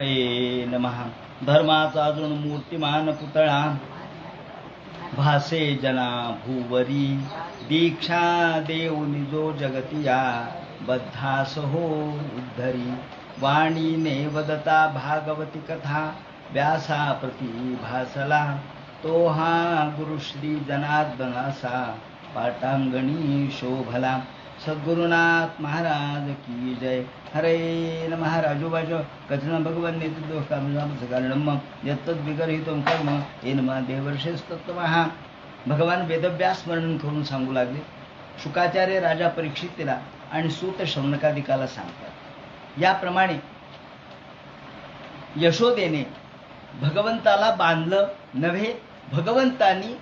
हे नमः. धर्माचा अजून मूर्तिमान पुतळा भासे जना भूवरी. दीक्षा देऊनी जो जगतिया बद्धास हो उद्धरी. वाणीने वदता भागवती कथा व्यासा प्रती भासला. तो हा गुरुश्री जनार्दनासा पाटांगणी शोभला. सद्गुरुनाथ महाराज की जय. हरे नमः. राजोबाजो कथन भगवान नेतृत्व कारणम यत्तद् विगरहितं कर्म येन मा देवर्षेस्तत्त्वः. भगवान वेदव्यास वर्णन करून सांगू लागले. शुकाचार्य राजा परीक्षितीला आणि सूत शौनकादिकाला सांगतात. याप्रमाणे यशोदेने भगवंताला बांधलं नव्हे, भगवंतानी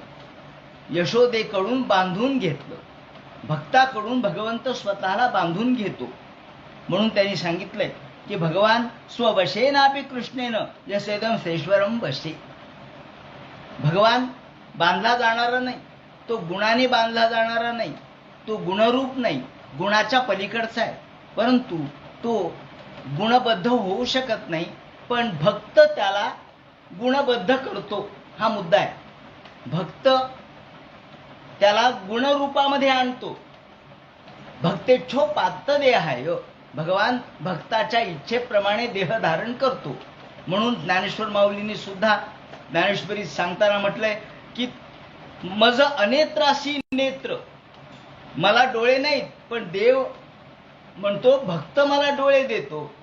यशोदेकडून बांधून घेतलं. भक्ताकडून भगवंत स्वतःला बांधून घेतो. म्हणून त्यांनी सांगितलंय की भगवान स्ववशेनापि कृष्णेनं यसेदं सेश्वरम वशे. भगवान बांधला जाणारा नाही, तो गुणाने बांधला जाणारा नाही, तो गुणरूप नाही, गुणाच्या पलीकडचा आहे. परंतु तो गुणबद्ध होऊ शकत नाही, पण भक्त त्याला गुणबद्ध करतो, हा मुद्दा आहे. भक्त त्याला गुणरूपामध्ये आणतो. भक्तेच्छो पात्त देहाय. भगवान भक्ताच्या इच्छेप्रमाणे देह धारण करतो. म्हणून ज्ञानेश्वर माऊलींनी सुद्धा ज्ञानेश्वरीत सांगताना म्हटलंय की मज अनेत्रासी नेत्र. मला डोळे नाहीत, पण देव म्हणतो भक्त मला डोळे देतो.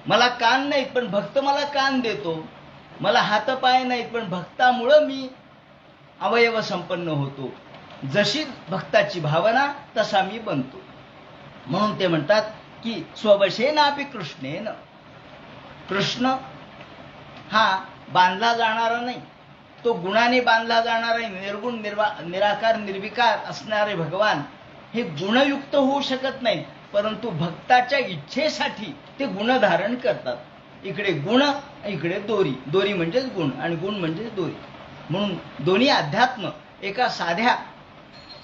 मला कान नाहीत, पण भक्त मला कान देतो. मला हातपाय नाहीत, पण भक्तामुळं मी अवयव संपन्न होतो. जशी भक्ताची भावना तसा मी बनतो. म्हणून ते म्हणतात की स्ववशेनापि कृष्णेन. कृष्ण हा बांधला जाणारा नाही, तो गुणाने बांधला जाणारा नाही. निर्गुण निराकार निर्विकार असणारे भगवान हे गुणयुक्त होऊ शकत नाहीत, परंतु भक्ताच्या इच्छेसाठी ते गुण धारण करतात. इकडे गुण, इकडे दोरी. दोरी म्हणजेच गुण आणि गुण म्हणजेच दोरी. म्हणून दोन्ही अध्यात्म एका साध्या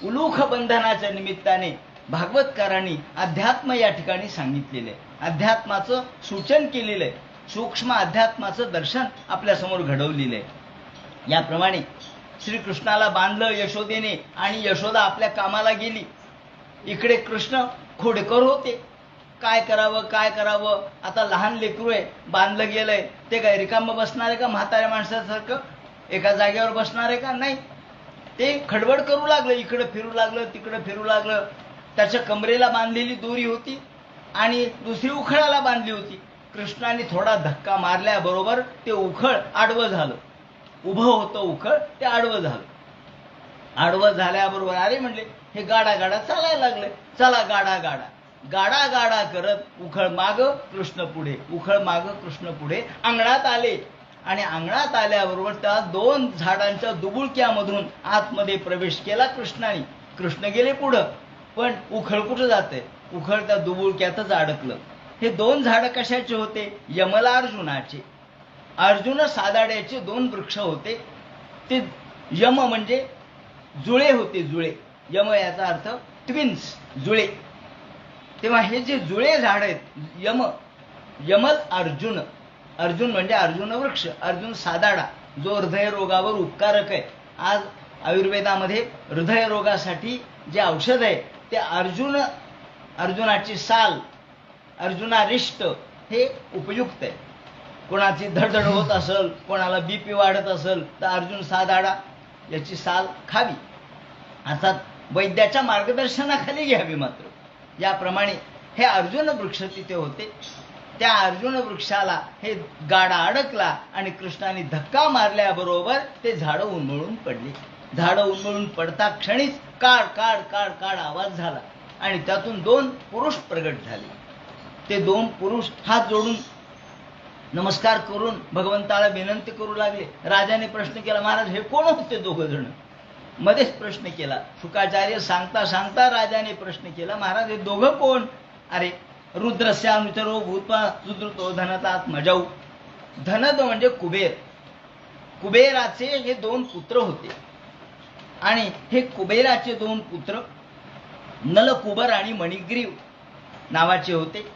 उलूख बंधनाच्या निमित्ताने भागवतकारांनी अध्यात्म या ठिकाणी सांगितलेले, अध्यात्माचं सूचन केलेलं आहे. सूक्ष्म अध्यात्माचं दर्शन आपल्यासमोर घडवलेलं आहे. याप्रमाणे श्रीकृष्णाला बांधलं यशोदेने आणि यशोदा आपल्या कामाला गेली. इकडे कृष्ण खोडकर होते. काय करावं काय करावं. आता लहान लेकरू आहे, बांधलं गेलंय, ते काय रिकामं बसणार आहे का म्हाताऱ्या माणसासारखं एका जागेवर बसणार आहे का? नाही. ते खडबड करू लागलं, इकडं फिरू लागलं, तिकडं फिरू लागलं. त्याच्या कमरेला बांधलेली दोरी होती आणि दुसरी उखळाला बांधली होती. कृष्णाने थोडा धक्का मारल्याबरोबर ते उखळ आडवं झालं. उभं होतं उखळ, ते आडवं झालं. आडवं झाल्याबरोबर अरे म्हणले हे गाडा गाडा चालायला लागले. चला गाडा गाडा गाडा गाडा करत उखळ माग कृष्ण पुढे, उखळ माग कृष्ण पुढे अंगणात आले. आणि अंगणात आल्याबरोबर त्या दोन झाडांच्या दुबुळक्यामधून आतमध्ये प्रवेश केला कृष्णाने. कृष्ण गेले पुढं, पण उखळ कुठं जाते? उखळ त्या दुबुळक्यातच अडकलं. हे दोन झाड कशाचे होते? यमला अर्जुनाचे. अर्जुन सादाड्याचे दोन वृक्ष होते. ते यम म्हणजे जुळे होते, जुळे. यम याचा अर्थ ट्विन्स, जुळे. तेव्हा हे जे जुळे झाड आहेत यमल अर्जुन. अर्जुन म्हणजे अर्जुन वृक्ष, अर्जुन सादाडा, जो हृदयरोगावर उपकारक आहे. आज आयुर्वेदामध्ये हृदयरोगासाठी जे औषध आहे ते अर्जुनाची साल, अर्जुनारिष्ट हे उपयुक्त आहे. कोणाची धडधड होत असेल, कोणाला बीपी वाढत असेल तर अर्जुन सादाडा याची साल खावी, अर्थात वैद्याच्या मार्गदर्शनाखाली घ्यावी. मात्र याप्रमाणे हे अर्जुन वृक्ष तिथे होते. त्या अर्जुन वृक्षाला हे गाडा अडकला आणि कृष्णाने धक्का मारल्याबरोबर ते झाडं उन्मळून पडली. झाडं उन्मळून पडता क्षणीच काड काड काड काड आवाज झाला आणि त्यातून दोन पुरुष प्रगट झाले. ते दोन पुरुष हात जोडून नमस्कार करून भगवंताला विनंती करू लागले. राजाने प्रश्न केला, महाराज हे कोण होते दोघ जण? मध्येच प्रश्न केला. शुकाचार्य सांगता सांगता राजाने प्रश्न केला, महाराज हे दोघं कोण? अरे रुद्रस्य अनुचरो भूत्वा सुद्रुतो धनतात मजाऊ. धनद म्हणजे कुबेर. कुबेराचे हे दोन पुत्र होते आणि हे कुबेराचे दोन पुत्र नलकुबर आणि मणिग्रीव नावाचे होते.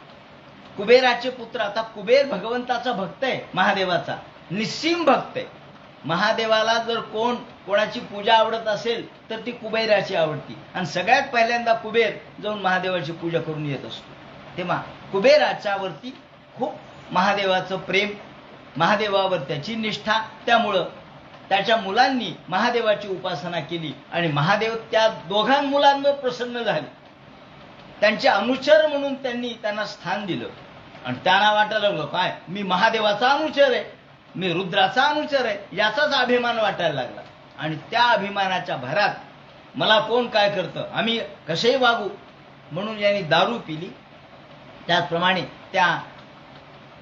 कुबेराचे पुत्र. आता कुबेर भगवंताचा भक्त आहे, महादेवाचा निस्सीम भक्त आहे. महादेवाला जर कोणाची पूजा आवडत असेल तर ती कुबेराची आवडती, आणि सगळ्यात पहिल्यांदा कुबेर जाऊन महादेवाची पूजा करून येत असतो. तेव्हा कुबेराच्या वरती खूप महादेवाचं प्रेम, महादेवावर त्याची निष्ठा, त्यामुळं त्याच्या मुलांनी महादेवाची उपासना केली आणि महादेव त्या दोघां मुलांवर प्रसन्न झाले. त्यांचे अनुचर म्हणून त्यांना स्थान दिलं आणि त्यांना वाटायला लागलं काय, मी महादेवाचा अनुचर आहे, मी रुद्राचा अनुचर आहे, याचाच अभिमान वाटायला लागला. आणि त्या अभिमानाच्या भरात मला कोण काय करतं, आम्ही कसेही वागू, म्हणून यांनी दारू पिली. त्याचप्रमाणे त्या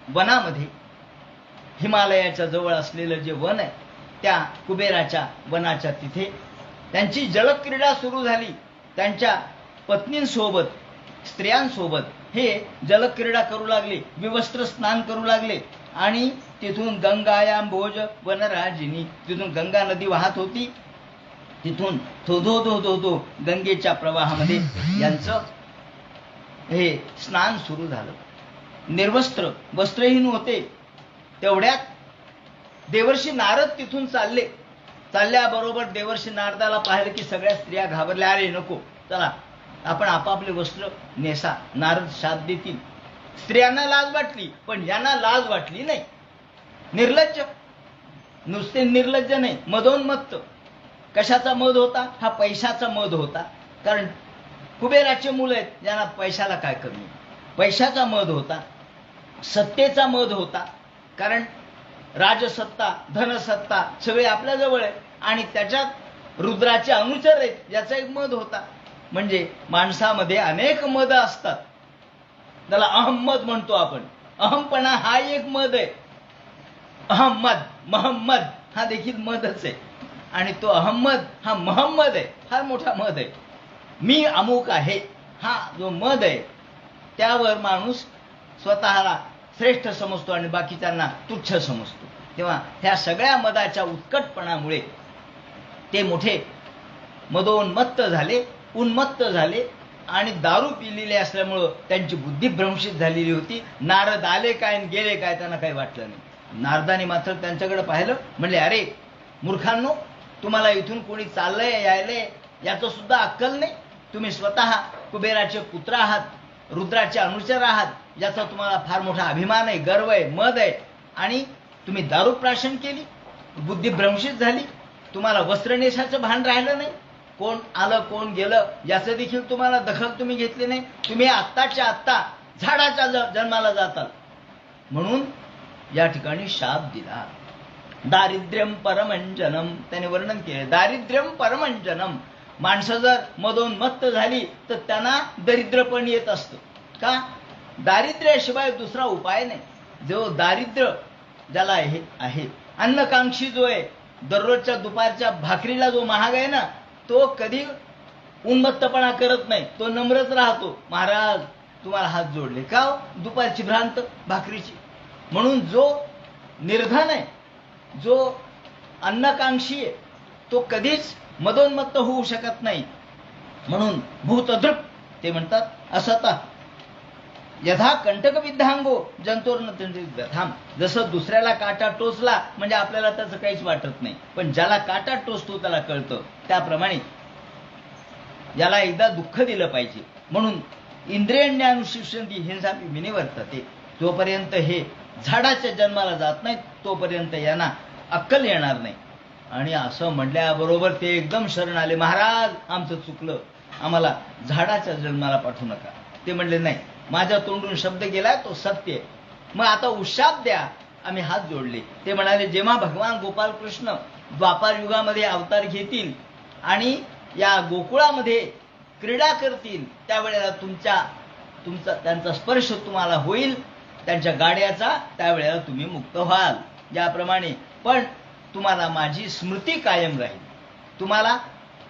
वनामध्ये, हिमालयाच्या जवळ असलेलं जे वन आहे त्या कुबेराच्या वनाच्या तिथे त्यांची जलक्रीडा सुरू झाली. त्यांच्या पत्नींसोबत, स्त्रियांसोबत हे जलक्रीडा करू लागले, विवस्त्र स्नान करू लागले. आणि तिथून गंगायाम्भोज वनराजिनी, तिथून गंगा नदी वाहत होती, तिथून धो गंगेच्या प्रवाहामध्ये यांचं हे स्नान सुरू झालं. निर्वस्त्र, वस्त्रहीन होते. तेवढ्यात देवर्षी नारद तिथून चालल्याबरोबर देवर्षी नारदाला पाहिलं की सगळ्या स्त्रिया घाबरल्या. अरे नको, चला आपण आपापले वस्त्र नेसा, नारद शाप देतील. स्त्रियांना लाज वाटली, पण यांना लाज वाटली नाही. निर्लज्ज, नुसते निर्लज्ज नाही, मदोन्मत्त. कशाचा मद होता? हा पैशाचा मद होता. कारण कुबेराचे मुलं आहेत, ज्यांना पैशाला काय कमी. पैशाचा मद होता, सत्तेचा मद होता. कारण राजसत्ता, धनसत्ता सगळे आपल्या जवळ आहे, आणि त्याच्यात रुद्राचे अनुचर आहेत, याचा एक मद होता. म्हणजे माणसामध्ये अनेक मद असतात, त्याला अहम्मद म्हणतो आपण. अहमपणा हा एक मद आहे. अहम्मद, महम्मद हा देखील मदच आहे. आणि तो अहम्मद हा महम्मद आहे, फार मोठा मद आहे. मी अमुक आहे हा जो मद आहे, त्यावर माणूस स्वतःला श्रेष्ठ समजतो आणि बाकीच्यांना तुच्छ समजतो. तेव्हा ह्या सगळ्या मदाच्या उत्कटपणामुळे ते मोठे मदोन्मत्त झाले, उन्मत्त झाले. आणि दारू पिलेले असल्यामुळं त्यांची बुद्धी भ्रंशित झालेली होती. नारद आले काय आणि गेले काय त्यांना काही वाटलं नाही. नारदाने मात्र त्यांच्याकडे पाहिलं, म्हणले अरे मूर्खांनो, तुम्हाला इथून कोणी चाललंय यायलंय याचं सुद्धा अक्कल नाही. तुम्ही स्वतः कुबेराचे पुत्र आहात, रुद्राचे अनुचर आहात, याचा तुम्हाला फार मोठा अभिमान आहे, गर्व आहे, मद आहे, आणि तुम्ही दारू प्राशन केली, बुद्धी भ्रंशित झाली. तुम्हाला वस्त्र नेसाचं भान राहिलं नाही. कोण आलं कोण गेलं याचं देखील तुम्हाला दखल तुम्ही घेतली नाही. तुम्ही आत्ताच्या आत्ता झाडाच्या जन्माला जाताल. म्हणून या ठिकाणी शाप दिला. दारिद्र्यम परमंजनम, त्याने वर्णन केले. दारिद्र्यम परमंजनम, माणसं जर मदोन्मत्त झाली तर त्यांना दरिद्रपण येत असतं. का? दारिद्र्याशिवाय दुसरा उपाय नाही. जो दारिद्र्य ज्याला आहे, अन्नकांक्षी जो आहे, दररोजच्या दुपारच्या भाकरीला जो महाग आहे ना, तो कधी उन्मत्तपणा करत नाही, तो नम्रच राहतो. महाराज तुम्हाला हात जोडले का हो? दुपारची भ्रांत भाकरीची. म्हणून जो निर्धन आहे, जो अन्नकांक्षी आहे, तो कधीच मदोन्मत्त होऊ शकत नाही. म्हणून भूतदृक् ते म्हणतात असता यथा कंटक विद्धांगो जंतोर्न व्यथाम. जसं दुसऱ्याला काटा टोचला म्हणजे आपल्याला त्याचं काहीच वाटत नाही, पण ज्याला काटा टोचतो त्याला कळतं. त्याप्रमाणे याला एकदा दुःख दिलं पाहिजे. म्हणून इंद्रियज्ञानुशिष्यन्ति हिंसापि विनिवर्तते. जोपर्यंत हे झाडाच्या जन्माला जात नाहीत तोपर्यंत यांना अक्कल येणार नाही. आणि असं म्हटल्याबरोबर ते एकदम शरण आले. महाराज आमचं चुकलं, आम्हाला झाडाच्या जन्माला पाठवू नका. ते म्हणले नाही, माझ्या तोंडून शब्द गेलाय तो सत्य आहे, मग आता उशाप द्या. आम्ही हात जोडले. ते म्हणाले जेव्हा भगवान गोपालकृष्ण द्वापार युगामध्ये अवतार घेतील आणि या गोकुळामध्ये क्रीडा करतील, त्यावेळेला त्यांचा स्पर्श तुम्हाला होईल, त्यांच्या गाड्याचा, त्यावेळेला तुम्ही मुक्त व्हाल. ज्याप्रमाणे पण तुम्हाला माझी स्मृती कायम राहील. तुम्हाला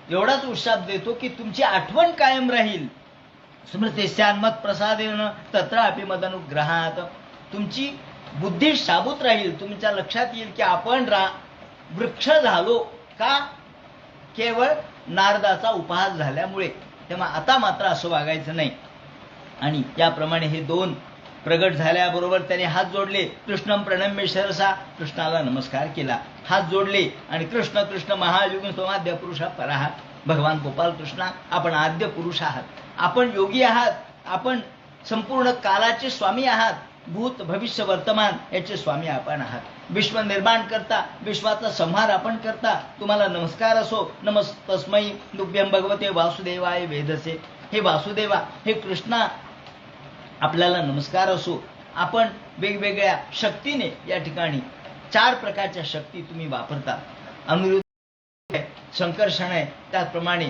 एवढाच उशाप देतो की तुमची आठवण कायम राहील. स्मृतिस्यान्मत प्रसादेन तत्रापि मदनुग्रहात. तुमची बुद्धी शाबूत राहील. तुमच्या लक्षात येईल की आपण वृक्ष झालो का? केवळ नारदाचा उपहास झाल्यामुळे. तेव्हा आता मात्र असं वागायचं नाही. आणि याप्रमाणे हे दोन प्रगट झाल्याबरोबर त्याने हात जोडले. कृष्णम प्रणम्य शिरसा, कृष्णाला नमस्कार केला, हात जोडले आणि कृष्ण कृष्ण महायुग सोमाद्य पुरुषा पराहा. भगवान गोपाल कृष्णा, आपण आद्य पुरुष आहात, आपण योगी आहात, आपण संपूर्ण कालाचे स्वामी आहात, भूत भविष्य वर्तमान याचे स्वामी आपण आहात. विश्व निर्माण करता, विश्वाचा संहार आपण करता, तुम्हाला नमस्कार असो. नमस्तस्मै तुभ्यं भगवते वासुदेवाय वेदसे. हे वासुदेवा, हे कृष्णा, आपल्याला नमस्कार असो. आपण वेगवेगळ्या शक्तीने या ठिकाणी 4 प्रकारच्या शक्ती तुम्ही वापरता. अनिरुद्ध संकर्षण आहे, त्याचप्रमाणे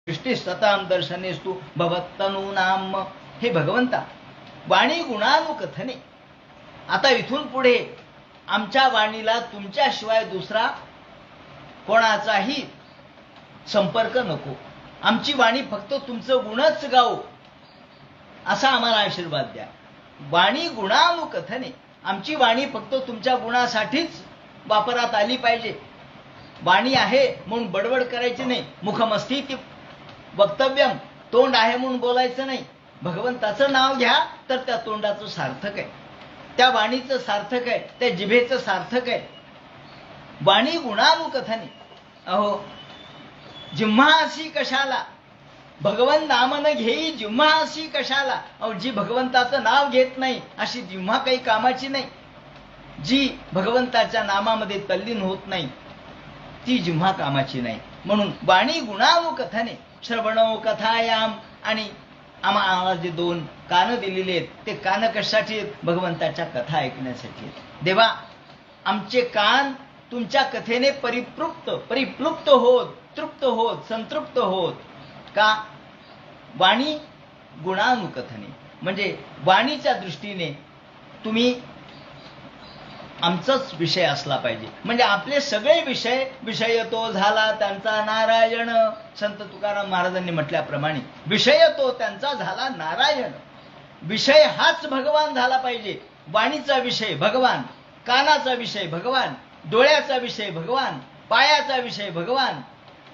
दृष्टी सताम दर्शनेस्तु भवत्तनूनाम. हे भगवंता, वाणी गुणानुकथने. आता इथून पुढे आमच्या वाणीला तुमच्याशिवाय दुसरा कोणाचाही संपर्क नको. आमची वाणी फक्त तुमचं गुणच गाओ, असा आम्हाला आशीर्वाद द्या. वाणी गुणानुकथने, आमची वाणी फक्त तुमच्या गुणासाठीच वापरात आली पाहिजे. वाणी आहे म्हणून बडबड करायची नाही. मुखमस्थिती वक्तव्यम, तोंड आहे म्हणून बोलायचं नाही. भगवंताचं नाव घ्या तर त्या तोंडाचं सार्थक आहे, त्या वाणीचं सार्थक आहे, त्या जिभेचं सार्थक आहे. वाणी गुणानुकथने. अहो, जिम्हा अशी कशाला, भगवंत नाम न घेई जिम्हा अशी कशाला. अहो, जी भगवंताचं नाव घेत नाही अशी जिम्हा काही कामाची नाही. जी भगवंताच्या नामामध्ये तल्लीन होत नाही ती जिम्हा कामाची नाही. म्हणून वाणी गुणानुकथने. श्रवणो कथायाम, आणि आम्हाला जे 2 कान दिलेले आहेत ते कान कशासाठी आहेत? भगवंताच्या कथा ऐकण्यासाठी आहेत. देवा, आमचे कान तुमच्या कथेने परिप्लुप्त होत, तृप्त होत, संतृप्त होत. का? वाणी गुणानुकथने, म्हणजे वाणीच्या दृष्टीने तुम्ही आमचाच विषय असला पाहिजे. म्हणजे आपले सगळे विषय तो झाला त्यांचा नारायण. संत तुकाराम महाराजांनी म्हटल्याप्रमाणे विषय तो त्यांचा झाला नारायण. विषय हाच भगवान झाला पाहिजे. वाणीचा विषय भगवान, कानाचा विषय भगवान, डोळ्याचा विषय भगवान, पायाचा विषय भगवान.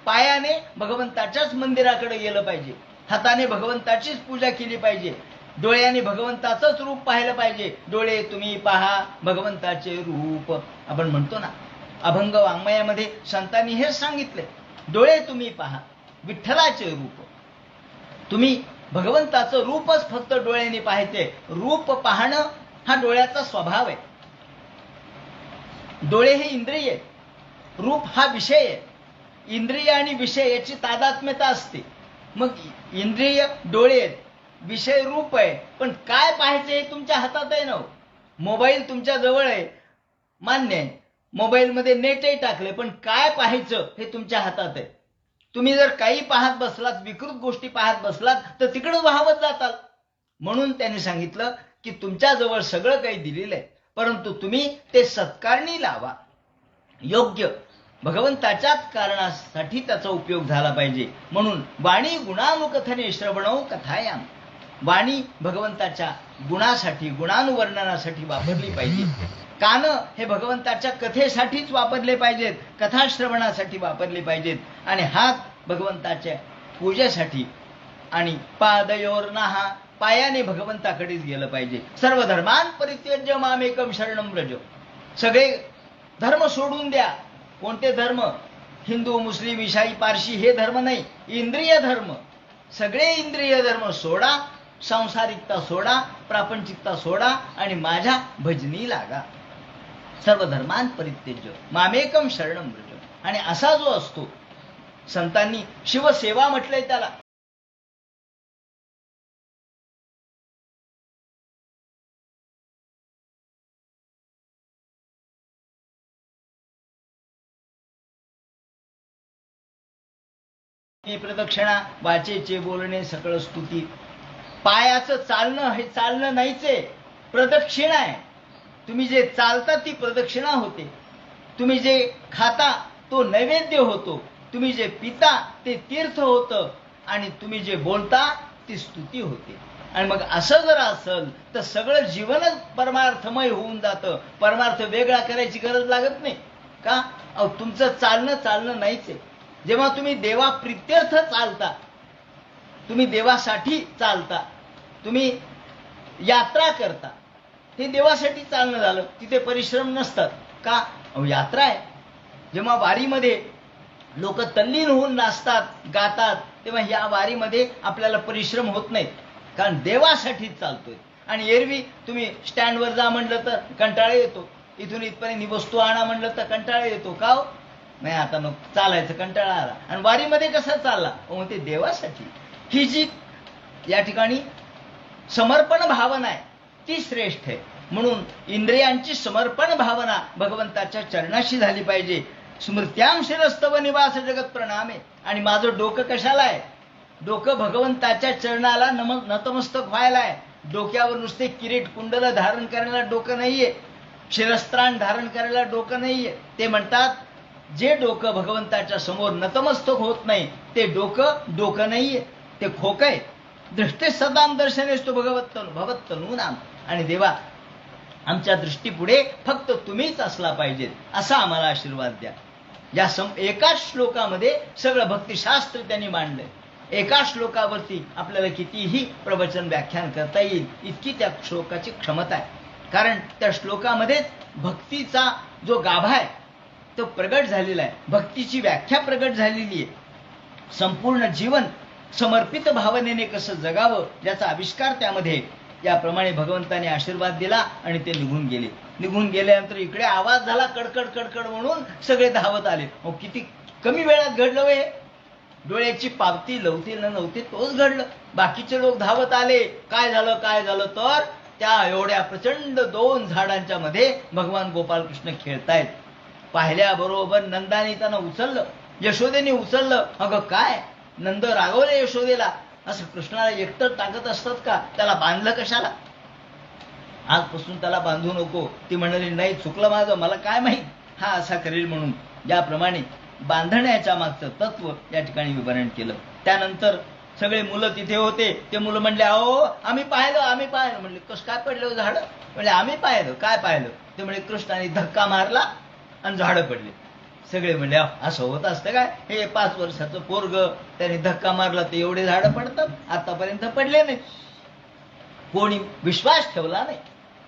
पायाने भगवंताच्याच मंदिराकडे गेलं पाहिजे, हाताने भगवंताचीच पूजा केली पाहिजे, डोळ्याने भगवंताचंच रूप पाहिलं पाहिजे. डोळे तुम्ही पहा भगवंताचे रूप, आपण म्हणतो ना. अभंग वाङ्मयामध्ये संतांनी हेच सांगितले, डोळे तुम्ही पहा विठ्ठलाचे रूप. तुम्ही भगवंताचं रूपच फक्त डोळ्याने पाहायचे. रूप पाहणं हा डोळ्याचा स्वभाव आहे. डोळे हे इंद्रिय, रूप हा विषय आहे. इंद्रिय आणि विषय याची तादात्म्यता असते. मग इंद्रिय डोळे आहेत, विषय रूप आहे, पण काय पाहायचं हे तुमच्या हातात आहे ना. मोबाईल तुमच्या जवळ आहे, मान्य आहे, मोबाईलमध्ये नेटही टाकले, पण काय पाहायचं हे तुमच्या हातात आहे. तुम्ही जर काही पाहत बसलात, विकृत गोष्टी पाहत बसलात, तर तिकडं वाहवत जाताल. म्हणून त्यांनी सांगितलं की तुमच्याजवळ सगळं काही दिलेलं आहे, परंतु तुम्ही ते सत्कारणी लावा. योग्य भगवंताच्याच कारणासाठी त्याचा उपयोग झाला पाहिजे. म्हणून वाणी गुणानुकथने श्रवणो कथायाम. वाणी भगवंताच्या गुणासाठी, गुणानुवर्णनासाठी वापरली पाहिजे. कान हे भगवंताच्या कथेसाठीच वापरले पाहिजेत, कथाश्रवणासाठी वापरले पाहिजेत. आणि हात भगवंताच्या पूजेसाठी. आणि पादयोर्नः, पायाने भगवंताकडेच गेलं पाहिजे. सर्व धर्मान परित्यज्य मामेकम शरणं व्रज. सगळे धर्म सोडून द्या. कोणते धर्म? हिंदू, मुस्लिम, ईसाई, पारशी हे धर्म नाही, इंद्रिय धर्म. सगळे इंद्रिय धर्म सोडा, सांसारिकता सोडा, प्रापंचिकता सोडा आणि माझ्या भजनी लागा. सर्व धर्मांत परित्यज्य मामेकम शरणम व्रज. आणि असा जो असतो, संतांनी शिवसेवा म्हटलंय त्याला. प्रदक्षिणा, वाचेचे बोलणे सकळ स्तुती. पायाचं चालणं हे चालणं नाहीच आहे, प्रदक्षिणा आहे. तुम्ही जे चालता ती प्रदक्षिणा होते. तुम्ही जे खाता तो नैवेद्य होतो. तुम्ही जे पिता ते तीर्थ होतं. आणि तुम्ही जे बोलता ती स्तुती होते. आणि मग असं जर असेल तर सगळं जीवनच परमार्थमय होऊन जातं. परमार्थ वेगळा करायची गरज लागत नाही का? तुमचं चालणं नाहीच आहे. जेव्हा तुम्ही देवाप्रित्यर्थ चालता, तुम्ही देवासाठी चालता, तुम्ही यात्रा करता, ते देवासाठी चालणं झालं. तिथे परिश्रम नसतात का? यात्रा आहे. जेव्हा वारीमध्ये लोक तल्लीन होऊन नाचतात, गातात, तेव्हा या वारीमध्ये आपल्याला परिश्रम होत नाही, कारण देवासाठीच चालतोय. आणि एरवी तुम्ही स्टँडवर जा म्हणलं तर कंटाळा येतो, इथून इथपर्यंत ही वस्तू आणा म्हणलं तर कंटाळा येतो. का हो? नाही आता नको, चालायचं कंटाळा आला. आणि वारीमध्ये कसा चालला? ते देवासाठी. ही जी या ठिकाणी समर्पण भावना आहे ती श्रेष्ठ आहे. म्हणून इंद्रियांची समर्पण भावना भगवंताच्या चरणाशी झाली पाहिजे. स्मृत्यां शिरस्तव निवास जगत प्रणामे. आणि माझं डोकं कशाला आहे? डोकं भगवंताच्या चरणाला नतमस्तक व्हायला आहे. डोक्यावर नुसते किरीट कुंडल धारण करायला डोकं नाहीये, शिरस्त्राण धारण करायला डोकं नाहीये. ते म्हणतात जे डोकं भगवंताच्या समोर नतमस्तक होत नाही ते डोकं नाहीये, ते खोकं आहे. दृष्टी सदाम दर्शनेस तो भगवत्तनू नाम. आणि देवा, आमच्या दृष्टीपुढे फक्त तुम्हीच असला पाहिजेत असा आम्हाला आशीर्वाद द्या. या एकाच श्लोकामध्ये सगळं भक्तिशास्त्र त्यांनी मांडलंय. एका श्लोकावरती आपल्याला कितीही प्रवचन व्याख्यान करता येईल इतकी त्या श्लोकाची क्षमता आहे. कारण त्या श्लोकामध्येच भक्तीचा जो गाभा आहे तो प्रगट झालेला आहे. भक्तीची व्याख्या प्रगट झालेली आहे. संपूर्ण जीवन समर्पित भावनेने कसं जगावं याचा आविष्कार त्यामध्ये. याप्रमाणे भगवंताने आशीर्वाद दिला आणि ते निघून गेले. निघून गेल्यानंतर इकडे आवाज झाला कडकड कडकड म्हणून सगळे धावत आले. किती कमी वेळात घडलं हे. डोळ्याची पावती लवती न नव्हती तोच घडलं. बाकीचे लोक धावत आले. काय झालं तर त्या एवढ्या प्रचंड 2 झाडांच्या मध्ये भगवान गोपालकृष्ण खेळतायत. पाहिल्याबरोबर नंदाने त्यांना उचललं, यशोदेने उचललं. अगं काय, नंद रागवले यशोदेला. असं कृष्णाला एकटं टाकत असतात का? त्याला बांधलं कशाला? आजपासून त्याला बांधू नको. ती म्हणाली नाही, चुकलं माझं, मला काय माहित हा असा करेल म्हणून. याप्रमाणे बांधण्याच्या मागचं तत्व या ठिकाणी विवरण केलं. त्यानंतर सगळे मुलं तिथे होते. ते मुलं म्हणले अहो आम्ही पाहिलं. म्हणले कसं काय पडलं झाड? म्हणजे आम्ही पाहिलं. काय पाहिलं? ते म्हणजे कृष्णाने धक्का मारला आणि झाडं पडले. सगळे म्हणले असं होत असतं काय? हे 5 वर्षाचं पोरग, त्याने धक्का मारला तर एवढे झाडं पडतात, आतापर्यंत पडले नाही. कोणी विश्वास ठेवला नाही.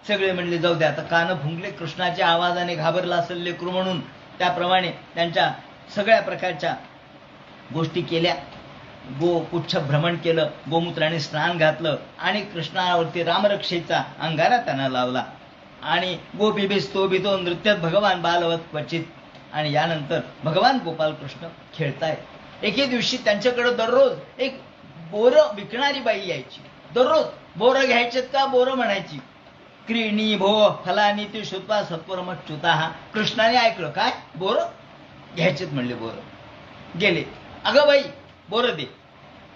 सगळे म्हणले जाऊ दे आता. कान फुंकले, कृष्णाच्या आवाजाने घाबरला असेल लेकरू म्हणून. त्याप्रमाणे त्यांच्या सगळ्या प्रकारच्या गोष्टी केल्या. गोपुच्छ भ्रमण केलं, गोमूत्राने स्नान घातलं आणि कृष्णावरती रामरक्षेचा अंगारा त्यांना लावला. आणि गोपीभिस्तो भितो नृत्यात भगवान बालवत क्वचित. आणि यानंतर भगवान गोपालकृष्ण खेळतायत. एके दिवशी त्यांच्याकडे दररोज एक बोरं विकणारी बाई यायची. दररोज बोरं घ्यायचेत का? बोरं म्हणायची. क्रीणी भो फलानी ती श्रुत्वा सत्वरमच्युता. कृष्णाने ऐकलं काय? बोरं घ्यायचेत म्हणले. बोरं गेले. अगं बाई बोरं दे.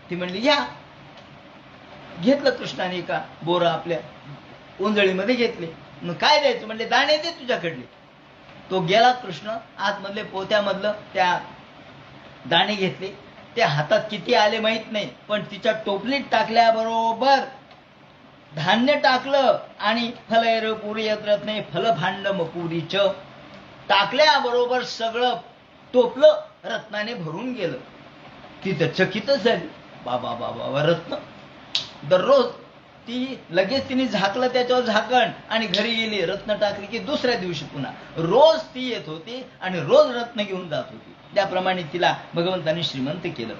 ती म्हणली घ्या. घेतलं कृष्णाने का बोरं आपल्या ओंजळीमध्ये घेतले. मग काय द्यायचं म्हणले? दाणे दे तुझ्याकडले. तो गेला कृष्ण आतमधले पोत्यामधलं त्या दाणे घेतले. त्या हातात किती आले माहित नाही, पण तिच्या टोपलीत टाकल्याबरोबर धान्य टाकलं आणि फलैर पुरी यत्रत्ने फलभांडम पुरीच टाकल्याबरोबर सगळं टोपलं रत्नाने भरून गेलं. ती तर चकितच झाली. बाबा रत्न. दररोज ती लगेच तिने झाकलं त्याच्यावर झाकण आणि घरी गेली. रत्न टाकली की दुसऱ्या दिवशी पुन्हा रोज ती येत होती आणि रोज रत्न घेऊन जात होती. त्याप्रमाणे तिला भगवंतांनी श्रीमंत केलं.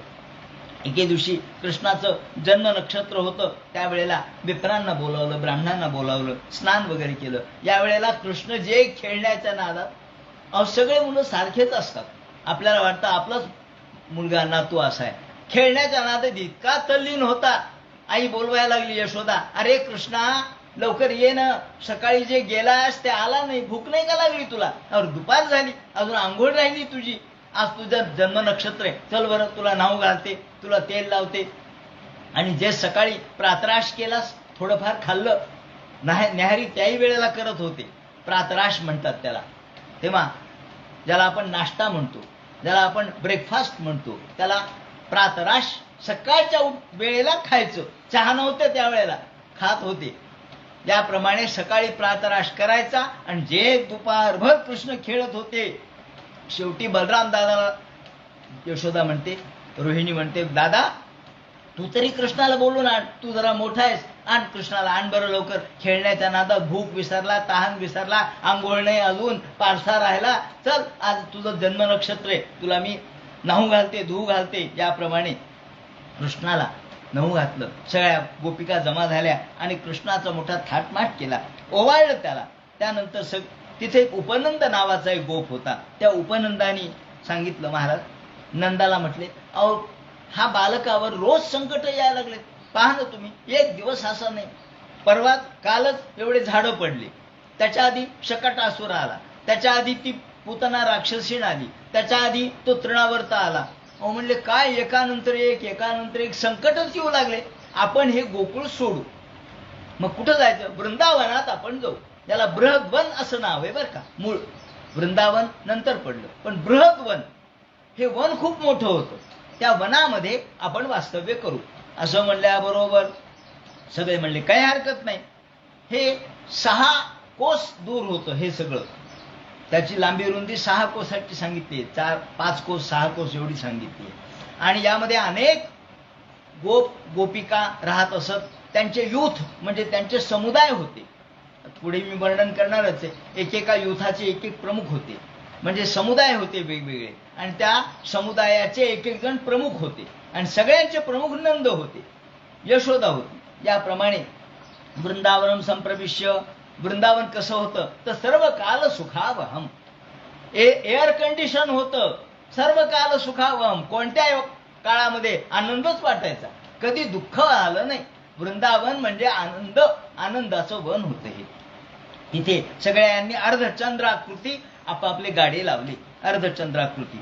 एके दिवशी कृष्णाचं जन्म नक्षत्र होतं. त्यावेळेला विप्रांना बोलावलं, ब्राह्मणांना बोलावलं, स्नान वगैरे केलं. यावेळेला कृष्ण जे खेळण्याच्या नादात, सगळे मुलं सारखेच असतात. आपल्याला वाटतं आपलाच मुलगा नातू असा आहे. खेळण्याच्या नादात इतका तल्लीन होता. आई बोलवायला लागली यशोदा, अरे कृष्णा लवकर ये ना, सकाळी जे गेलास ते आला नाही, भूक नाही का लागली तुला? और दुपार झाली, अजून आंघोळ राहिली तुझी. आज तुझं जन्म नक्षत्र आहे, चल बरं तुला नाव घालते, तुला तेल लावते. आणि जे सकाळी प्रातराश केलास, थोडंफार खाल्लं, न्याहारी त्याही वेळेला करत होते, प्रातराश म्हणतात त्याला. तेव्हा ज्याला आपण नाश्ता म्हणतो, ज्याला आपण ब्रेकफास्ट म्हणतो, त्याला प्रातराश सकाळच्या वेळेला खायचं. चहा नव्हतं त्यावेळेला, खात होते. याप्रमाणे सकाळी प्रातराश करायचा आणि जे दुपारभर कृष्ण खेळत होते. शेवटी बलराम दादाला यशोदा म्हणते, रोहिणी म्हणते, दादा तू तरी कृष्णाला बोलून आण, तू जरा मोठा आहेस, आण कृष्णाला, आण बरं लवकर. खेळण्याच्या नादात भूक विसरला, तहान विसरला, आंघोळ नाही अजून, पारसा राहिला. चल आज तुझं जन्म नक्षत्र आहे, तुला मी नाहू घालते, धू घालते. याप्रमाणे कृष्णाला नऊ घातलं. सगळ्या गोपिका जमा झाल्या आणि कृष्णाचा मोठा थाटमाट केला, ओवाळलं त्याला. त्यानंतर तिथे एक उपनंद नावाचा एक गोप होता. त्या उपनंदानी सांगितलं, महाराज नंदाला म्हटले, अहो हा बालकावर रोज संकट यायला लागले, पहा ना तुम्ही, एक दिवस असा नाही. परवा कालच एवढे झाडं पडले, त्याच्या आधी शकटासुर आला, त्याच्या आधी ती पुतना राक्षसीण आली, त्याच्या आधी तो तृणावर्त आला. अहो म्हणले काय एकानंतर एक संकटच येऊ लागले. आपण हे गोकुळ सोडू, मग कुठं जायचं? वृंदावनात आपण जाऊ. याला बृहद्वन असं नाव आहे बरं का. मूळ वृंदावन नंतर पडलं, पण बृहद्वन हे वन खूप मोठं होतं. त्या वनामध्ये आपण वास्तव्य करू असं म्हणल्याबरोबर सगळे म्हणले काही हरकत नाही. हे 6 कोस दूर होतं हे सगळं. त्याची लांबी रुंदी 6 कोसाची सांगितली, 4-5 कोस 6 कोस एवढी सांगितली. आणि यामध्ये अनेक गोपिका राहत असत. त्यांचे युथ म्हणजे त्यांचे समुदाय होते. पुढे मी वर्णन करणारच आहे. एकेका युथाचे एक प्रमुख होते, म्हणजे समुदाय होते वेगवेगळे, आणि त्या समुदायाचे एक जण प्रमुख होते, आणि सगळ्यांचे प्रमुख नंद होते, यशोदा होती. याप्रमाणे वृंदावनम संप्रविश्य. वृंदावन कसं होतं तर सर्व काल सुखावहम, एअर कंडिशन होतं. सर्व काल सुखावहम, कोणत्या काळामध्ये आनंदच वाटायचा, कधी दुःख आलं नाही. वृंदावन म्हणजे आनंदाचं वन होतं. हे इथे सगळ्यांनी अर्धचंद्राकृती आपापले गाडी लावली, अर्धचंद्राकृती.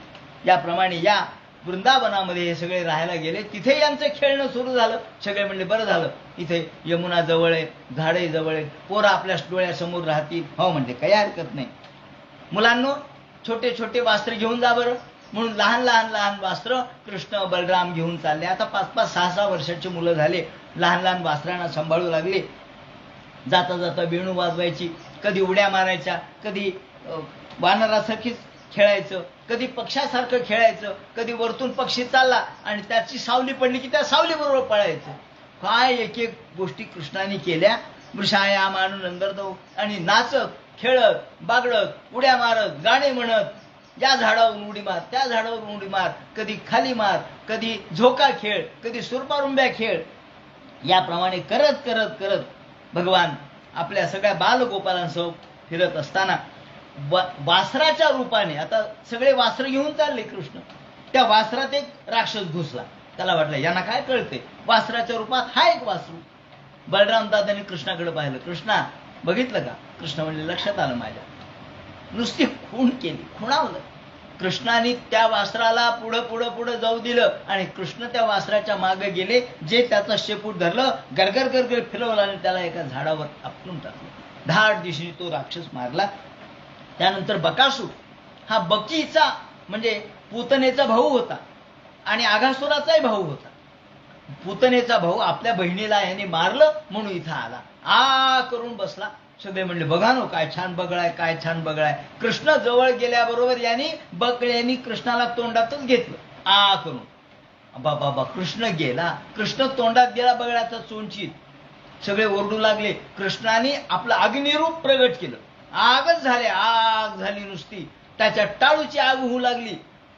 याप्रमाणे या वृंदावनामध्ये हे सगळे राहायला गेले. तिथे यांचं खेळणं सुरू झालं. सगळे म्हणले बरं झालं, इथे यमुना जवळ आहे, झाडे जवळ आहेत, पोरं आपल्या डोळ्यासमोर राहतील. हो म्हणते काही हरकत नाही. मुलांनो छोटे छोटे वास्त्र घेऊन जा बरं. म्हणून लहान लहान वास्त्र कृष्ण बलराम घेऊन चालले. आता 5-5, 6-6 वर्षाची मुलं झाले, लहान लहान वास्त्रांना सांभाळू लागले. जाता जाता वेणू वाजवायची, कधी उड्या मारायच्या, कधी वानरासारखीच खेळायचं, कधी पक्षासारखं खेळायचं, कधी वरतून पक्षी चालला आणि त्याची सावली पडली की त्या सावलीबरोबर पळायचं. काय एक एक गोष्टी कृष्णाने केल्या. वृषायाम आनंदर्दव, आणि नाचत खेळत बागडत उड्या मारत गाणे म्हणत, या झाडावरून उडी मार, त्या झाडावरून उडी मार, कधी खाली मार, कधी झोका खेळ, कधी सुरपारुंब्या खेळ. याप्रमाणे करत करत करत भगवान आपल्या सगळ्या बालगोपालांसह फिरत असताना वासराच्या रूपाने, आता सगळे वासर घेऊन चालले कृष्ण, त्या वासरात एक राक्षस घुसला. त्याला वाटलं यांना काय कळते, वासराच्या रूपात हा एक वासरू. बलराम दादाने कृष्णाकडे पाहिलं, कृष्णा बघितलं का? कृष्ण म्हणले लक्षात आलं माझ्या. नुसती खूण केली, खुणावलं. कृष्णाने त्या वासराला पुढं पुढं पुढं जाऊ दिलं आणि कृष्ण त्या वासराच्या मागे गेले. जे त्याचं शेपूट धरलं, गरगर गरगर फिरवलं आणि त्याला एका झाडावर आपटून टाकलं. 10 दिवशी तो राक्षस मारला. त्यानंतर बकासूर हा बकीचा म्हणजे पूतनेचा भाऊ होता आणि आघासुराचाही भाऊ होता. पूतनेचा भाऊ आपल्या बहिणीला याने मारलं म्हणून इथं आला, आ करून बसला. सगळे म्हणले बघा नो काय छान बगळाय, काय छान बगळाय. कृष्ण जवळ गेल्याबरोबर यांनी बगळ्यांनी कृष्णाला तोंडातच घेतलं, आ करून. बाबा कृष्ण गेला, कृष्ण तोंडात गेला बगळ्याचा चोंचीत. सगळे ओरडू लागले. कृष्णाने आपलं अग्निरूप प्रगट केलं. आगच झाले, आग झाली नुसती. त्याच्या टाळूची आग होऊ लागली.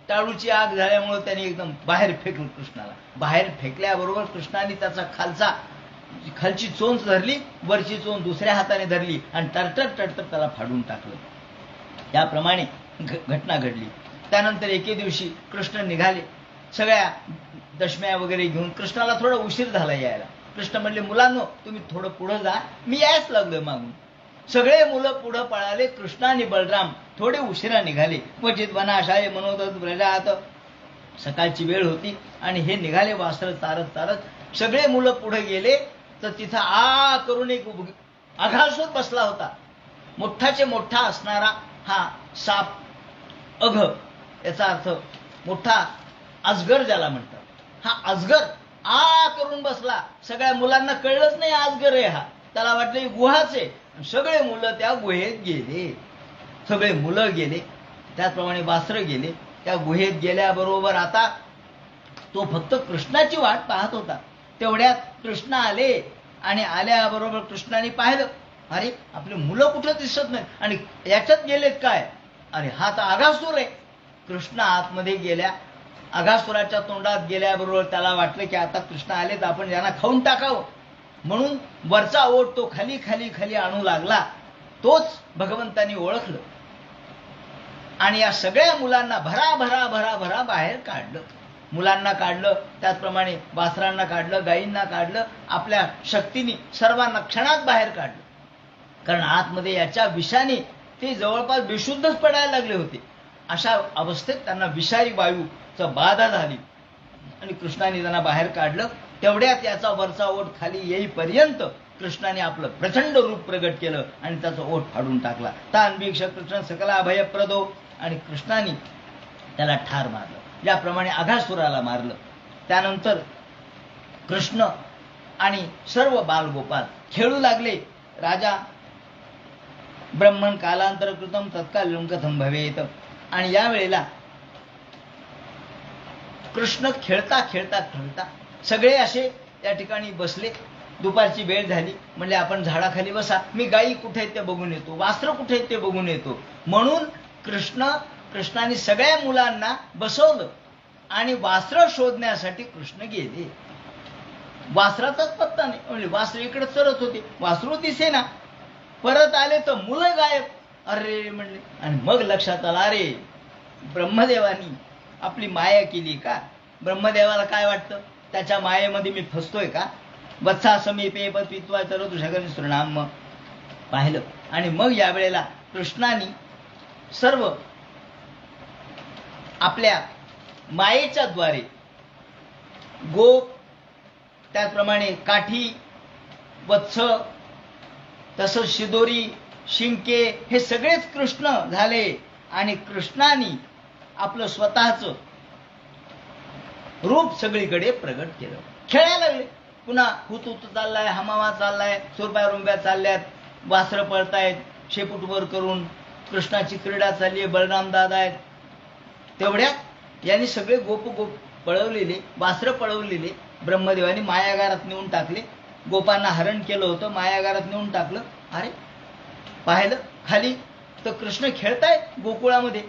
टाळूची आग झाल्यामुळे त्याने एकदम बाहेर फेकलं कृष्णाला. बाहेर फेकल्याबरोबर कृष्णाने त्याचा खालची चोंच धरली, वरची चोंच दुसऱ्या हाताने धरली आणि टरटर टरटर त्याला फाडून टाकलं. त्याप्रमाणे घटना घडली. त्यानंतर एके दिवशी कृष्ण निघाले सगळ्या दशम्या वगैरे घेऊन. कृष्णाला थोडा उशीर झाला यायला. कृष्ण म्हणले, मुलांनो तुम्ही थोडं पुढं जा, मी यायच लागलोय मागून. सगळे मुलं पुढं पळाले. कृष्ण आणि बलराम थोडे उशिरा निघाले. क्वचित वनाशाय मनोदत व्रजात. सकाळची वेळ होती आणि हे निघाले वासर चारत चारत. सगळे मुलं पुढे गेले तर तिथं आ करून एक अघासूर बसला होता. मोठाचे मोठा असणारा हा साप, अघ याचा अर्थ मोठा अजगर ज्याला म्हणतात. हा अजगर आ करून बसला. सगळ्या मुलांना कळलंच नाही अजगर आहे हा. त्याला वाटलं गुहाच आहे. सगळे मुलं त्या गुहेत गेले. सगळे मुलं गेले. त्याचप्रमाणे वासरं गेले. त्या गुहेत गेल्याबरोबर आता तो फक्त कृष्णाची वाट पाहत होता. तेवढ्यात कृष्ण आले आणि आल्याबरोबर कृष्णाने पाहिलं, अरे आपली मुलं कुठं दिसत नाही आणि याच्यात गेलेत काय? अरे हा तर अघासूर आहे. कृष्ण आतमध्ये गेल्या. अघासुराच्या तोंडात गेल्याबरोबर त्याला वाटलं की आता कृष्ण आले तर आपण यांना खाऊन टाकावं. म्हणून वरचा ओठ तो खाली खाली खाली आणू लागला. तोच भगवंतांनी ओळखलं आणि या सगळ्या मुलांना भरा भरा भरा भरा बाहेर काढलं. मुलांना काढलं, त्याचप्रमाणे वासरांना काढलं, गायींना काढलं. आपल्या शक्तीने सर्वांना क्षणात बाहेर काढलं. कारण आतमध्ये याच्या विषाने ते जवळपास बेशुद्धच पडायला लागले होते. अशा अवस्थेत त्यांना विषारी वायूचा बाधा झाली आणि कृष्णाने त्यांना बाहेर काढलं. तेवढ्यात याचा वरचा ओठ खाली येईपर्यंत कृष्णाने आपलं प्रचंड रूप प्रगट केलं आणि त्याचा ओठ फाडून टाकला. तान वीक्ष कृष्ण सकला अभयप्रदो. आणि कृष्णाने त्याला ठार मारलं. याप्रमाणे अघासुराला मारलं. त्यानंतर कृष्ण आणि सर्व बालगोपाल खेळू लागले. राजा ब्रह्मण कालांतर कृतम तत्काल कथम भवेत. आणि यावेळेला कृष्ण खेळता खेळता खेळता सगळे असे त्या ठिकाणी बसले. दुपारची वेळ झाली. म्हणले आपण झाडाखाली बसा, मी गायी कुठे आहेत ते बघून येतो, वासरं कुठे आहेत ते बघून येतो. म्हणून कृष्णाने सगळ्या मुलांना बसवलं आणि वासरं शोधण्यासाठी कृष्ण गेले. वासराचाच पत्ता नाही. म्हणजे वासर इकडे चरत होते, वासरू दिसेना. परत आले तर मुलं गायब. अरे म्हणले. आणि मग लक्षात आलं, अरे ब्रह्मदेवानी आपली माया केली का? ब्रह्मदेवाला काय वाटतं, त्याच्या मायेमध्ये मी फसतोय का? वत्सा समीपे पत्वित्वा तर तुझ्याकडे श्रीणाम पाहिलं. आणि मग यावेळेला कृष्णाने सर्व आपल्या मायेच्या द्वारे गोप, त्याचप्रमाणे काठी, वत्स, तसंच शिदोरी, शिंके हे सगळेच कृष्ण झाले. आणि कृष्णाने आपलं स्वतःचं रूप सगळीकडे प्रगट केलं. खेळायला लागले. पुन्हा हुतुत चाललाय, हमामा चाललाय, सुरप्या रुंब्या चालल्यात, वासरं पळतायत शेपूटवर करून, कृष्णाची क्रीडा चालली आहे, बलराम दादा आहेत. तेवढ्यात यांनी सगळे गोप पळवलेले, वासरं पळवलेले ब्रह्मदेवानी मायागारात नेऊन टाकले. गोपांना हरण केलं होतं, मायागारात नेऊन टाकलं. अरे पाहिलं खाली तर कृष्ण खेळतायत गोकुळामध्ये.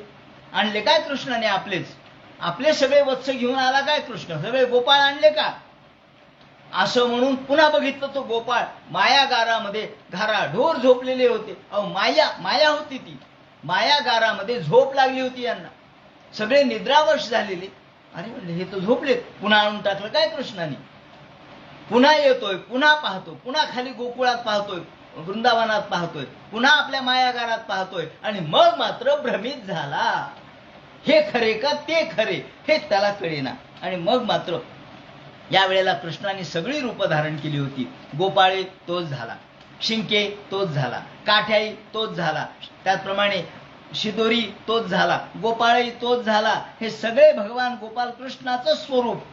आणले काय कृष्णाने आपले सगळे वत्स घेऊन आला काय कृष्ण? सगळे गोपाळ आणले का? असं म्हणून पुन्हा बघितलं तो गोपाळ मायागारामध्ये घाराढोर झोपलेले होते. अहो माया होती ती. मायागारामध्ये झोप लागली होती यांना. सगळे निद्रावश झालेले. अरे म्हणले हे तर झोपलेत. पुन्हा आणून टाकलं काय कृष्णाने? पुन्हा येतोय, पुन्हा पाहतो, पुन्हा खाली गोकुळात पाहतोय, वृंदावनात पाहतोय, पुन्हा आपल्या मायागारात पाहतोय. आणि मग मात्र भ्रमित झाला. हे खरे का ते खरे हे त्याला कळेना. आणि मग मात्र या वेळेला कृष्णाने सगळी रूप धारण केली होती. गोपाळे तोच झाला, शिंके तोच झाला, काठ्याई तोच झाला, त्याचप्रमाणे शिदोरी तोच झाला, गोपाळही तोच झाला. हे सगळे भगवान गोपाल कृष्णाचं स्वरूप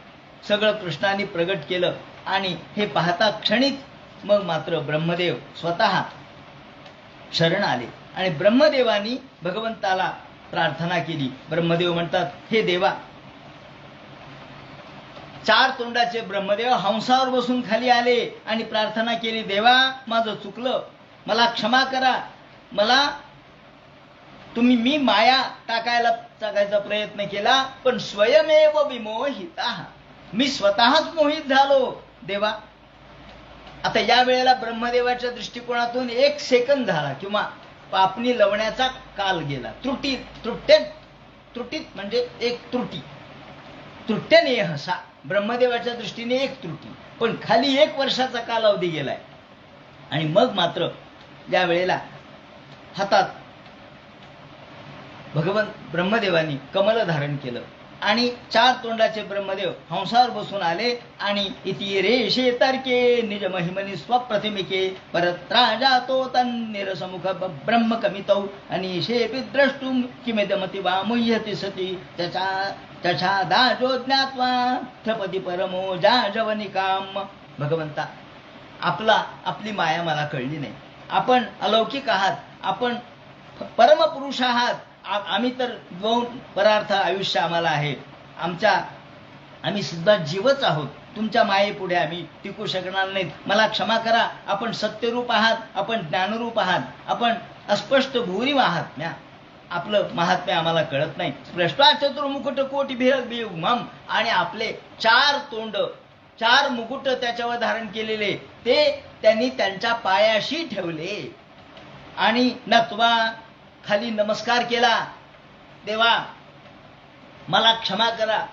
सगळं कृष्णाने प्रगट केलं. आणि हे पाहता क्षणिक मग मात्र ब्रह्मदेव स्वतः शरण आले आणि ब्रह्मदेवानी भगवंताला प्रार्थना केली. ब्रह्मदेव म्हणतात, हे देवा, चार तोंडाचे ब्रह्मदेव हंसावर बसून खाली आले आणि प्रार्थना केली, देवा माझं चुकलं, मला क्षमा करा, मला मी माया टाकायचा प्रयत्न केला, पण स्वयमेव विमोहिता, मी स्वतःच मोहित झालो देवा. आता या वेळेला ब्रह्मदेवाच्या दृष्टिकोनातून 1 सेकंद झाला किंवा पापणी लवण्याचा काल गेला. त्रुटीत म्हणजे एक त्रुट्याने हसा, ब्रह्मदेवाच्या दृष्टीने एक त्रुटी, पण खाली 1 वर्षाचा कालावधी गेलाय. आणि मग मात्र या वेळेला हातात भगवंत ब्रह्मदेवानी कमल धारण केलं आणि 4 तोंडाचे ब्रह्मदेव हंसावर बसून आले आणि इति रेषे तारके निज महिमनी स्वप्रतिमिके परत्राजातो तन्निरसमुख ब्रह्म कमितौ अनिशे द्रष्टुम किमेदमति वा मुह्यति सती त्याच्या दाजो ज्ञात्वा थपदी परमो जाजवनिकाम. भगवंता, आपली माया मला कळली नाही. आपण अलौकिक आहात, आपण परमपुरुष आहात. आम्ही तर 2 परार्थ आयुष्य आम्हाला आहे, आम्ही सुद्धा जीवच आहोत. तुमच्या मायेपुढे आम्ही टिकू शकणार नाहीत. मला क्षमा करा. आपण सत्यरूप आहात, आपण ज्ञानरूप आहात, आपण अस्पष्ट भूरिम आहात. आपलं महात्म्य आम्हाला कळत नाही. स्पष्टा चतुर्मुकुट कोटी भिरम, आणि आपले 4 तोंड 4 मुकुट त्याच्यावर धारण केलेले ते त्यांनी त्यांच्या पायाशी ठेवले आणि नत्वा खाली नमस्कार केला, देवा मला क्षमा करा,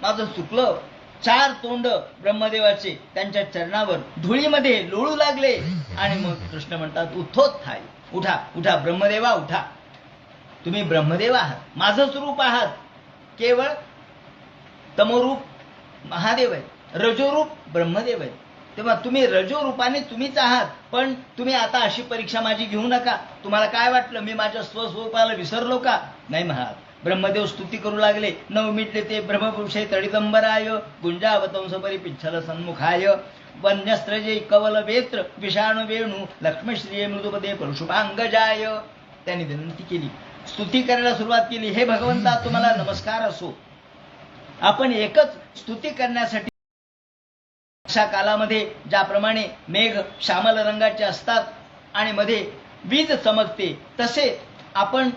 माझं चुकलं. 4 तोंड ब्रह्मदेवाचे त्यांच्या चरणावर धुळीमध्ये लोळू लागले. आणि मग कृष्ण म्हणतात, उठोत्थाय, उठा उठा ब्रह्मदेवा उठा, तुम्ही ब्रह्मदेव आहात, माझंच रूप आहात. केवळ तमोरूप महादेव आहे, रजोरूप ब्रह्मदेव आहे. तेव्हा तुम्ही रजोरूपाने तुम्हीच आहात. पण तुम्ही आता अशी परीक्षा माझी घेऊ नका. तुम्हाला काय वाटलं, मी माझ्या स्वस्वरूपाला विसरलो का? नाही महाराज. ब्रह्मदेव स्तुती करू लागले. नवमिटले ते ब्रह्मपुरुषे तडिदंबराय गुंजावतंस परिपिच्छल सन्मुखाय वन्यस्त्रजे कवल वेत्र विषाणू वेणू लक्ष्मश्रिये मृदुपदे परशुभांगजाय. त्यांनी विनंती केली, स्तुती करायला सुरुवात केली. हे भगवंता, तुम्हाला नमस्कार असो. आपण एकच स्तुती करण्यासाठी कालामध्ये ज्याप्रमाणे मेघ श्यामल रंगाचे असतात आणि मध्ये वीज चमकते, तसे आपण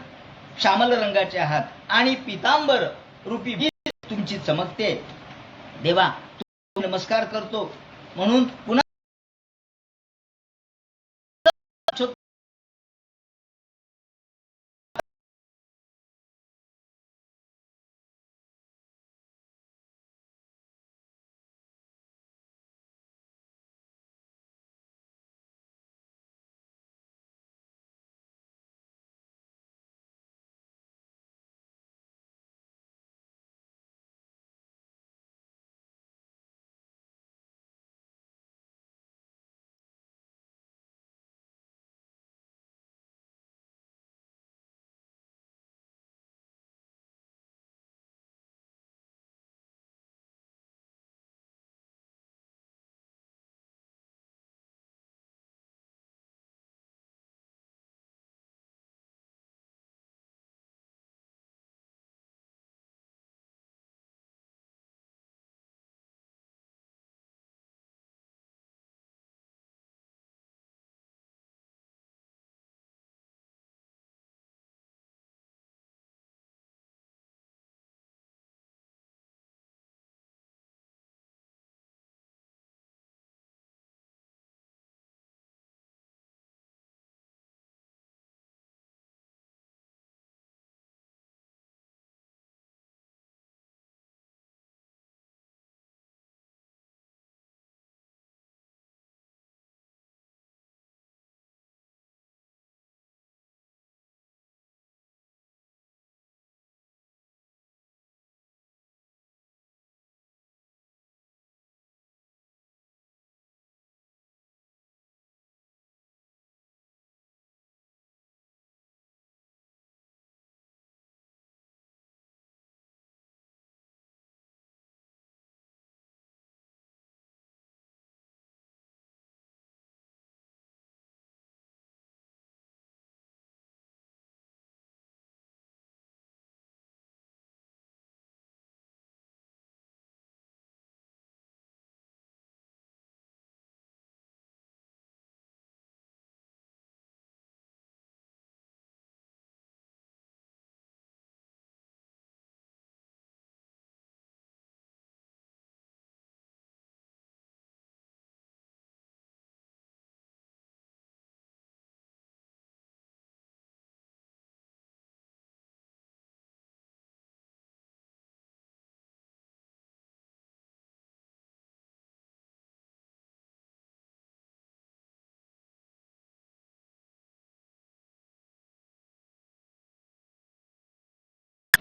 श्यामल रंगाचे आहात आणि पितांबर रूपी वीज तुमची चमकते. देवा, नमस्कार करतो. म्हणून पुन्हा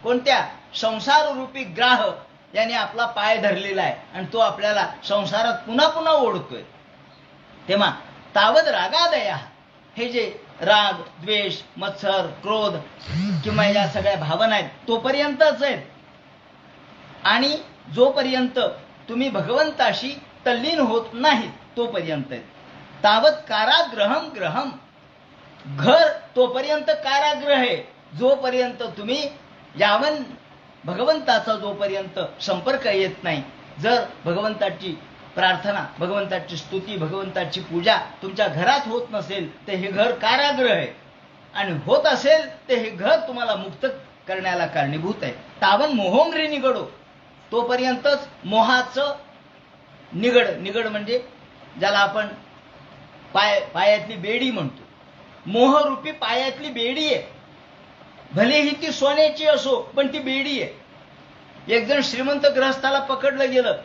कोणत्या? संसार रूपी ग्राह याने आपला पाय धरलेला आहे आणि तो आपल्याला संसारात पुन्हा पुन्हा ओढतोय. तेव्हा तावद रागादया, हे जे राग, द्वेष, मत्सर, क्रोध किंवा या सगळ्या भावना आहेत तोपर्यंतच आहेत. आणि जोपर्यंत तुम्ही भगवंताशी तल्लीन होत नाही तोपर्यंत आहेत. तावत काराग्रहम ग्रहम, घर तोपर्यंत कारागृह आहे जोपर्यंत तुम्ही यावन भगवंताचा जोपर्यंत संपर्क येत नाही. जर भगवंताची प्रार्थना, भगवंताची स्तुती, भगवंताची पूजा तुमच्या घरात होत नसेल तर हे घर कारागृह आहे, आणि होत असेल तर हे घर तुम्हाला मुक्त करण्याला कारणीभूत आहे. तावन मोहोंग्री निगडो, तोपर्यंतच मोहाचं निगड, निगड म्हणजे ज्याला आपण पायातली बेडी म्हणतो, मोहरूपी पायातली बेडी आहे. भलेही ती सोन्याची असो पण ती बेडी आहे. एक जण श्रीमंत ग्रहस्थाला पकडलं गेलं,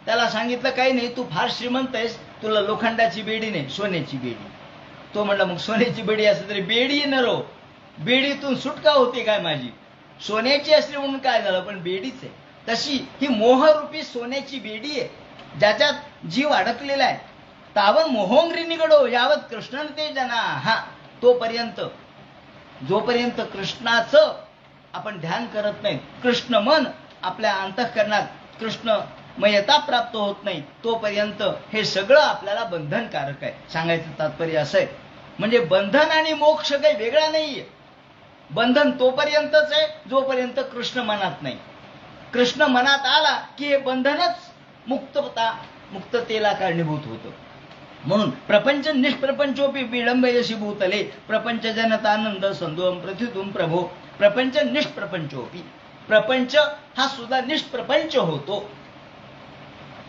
त्याला सांगितलं काही नाही, तू फार श्रीमंत आहेस, तुला लोखंडाची बेडी नाही सोन्याची बेडी. तो म्हणला मग सोन्याची बेडी असली तरी बेडी न रो, बेडीतून सुटका होते काय माझी? सोन्याची असली म्हणून काय झालं, पण बेडीच आहे. तशी ही मोहरूपी सोन्याची बेडी आहे ज्याच्यात जीव अडकलेला आहे. तावन मोहोंग्री निगडो यावत कृष्ण ते जना, हा तोपर्यंत जोपर्यंत कृष्णाचं आपण ध्यान करत नाही, कृष्ण मन आपल्या अंतःकरणात कृष्णमयता प्राप्त होत नाही तोपर्यंत हे सगळं आपल्याला बंधनकारक आहे. सांगायचं तात्पर्य असं आहे, म्हणजे बंधन आणि मोक्ष काही वेगळा नाहीये. बंधन तोपर्यंतच आहे जोपर्यंत कृष्ण मनात नाही. कृष्ण मनात आला की हे बंधनच मुक्ततेला कारणीभूत होतं. म्हणून प्रपंच निष्प्रपंचोपी विडंबयशी भूतले प्रपंच जनतानंद संदोम प्रतितुम प्रभो. प्रपंच निष्प्रपंचोपी, प्रपंच हा सुद्धा निष्प्रपंच होतो.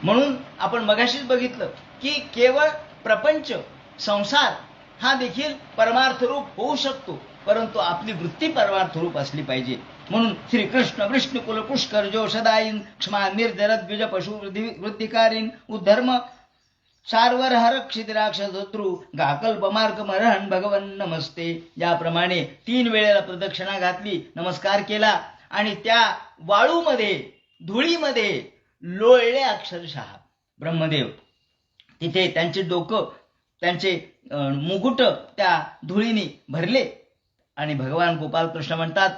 म्हणून आपण मगाशीच बघितलं की केवळ प्रपंच संसार हा देखील परमार्थ रूप होऊ शकतो, परंतु आपली वृत्ती परमार्थ रूप असली पाहिजे. म्हणून श्रीकृष्ण विष्णू कुल पुष्कर जोशदायीन क्षमा निर्जरद द्विज पशु वृत्तिकारीन उद्धर्म सारवर हर क्षितिराक्ष शत्रू गाकल्प मार्ग मरहण भगवन नमस्ते. याप्रमाणे 3 वेळेला प्रदक्षिणा घातली, नमस्कार केला आणि त्या वाळूमध्ये धुळीमध्ये लोळले अक्षरशः ब्रह्मदेव. तिथे त्यांचे डोकं, त्यांचे मुकुट त्या धुळीने भरले आणि भगवान गोपालकृष्ण म्हणतात,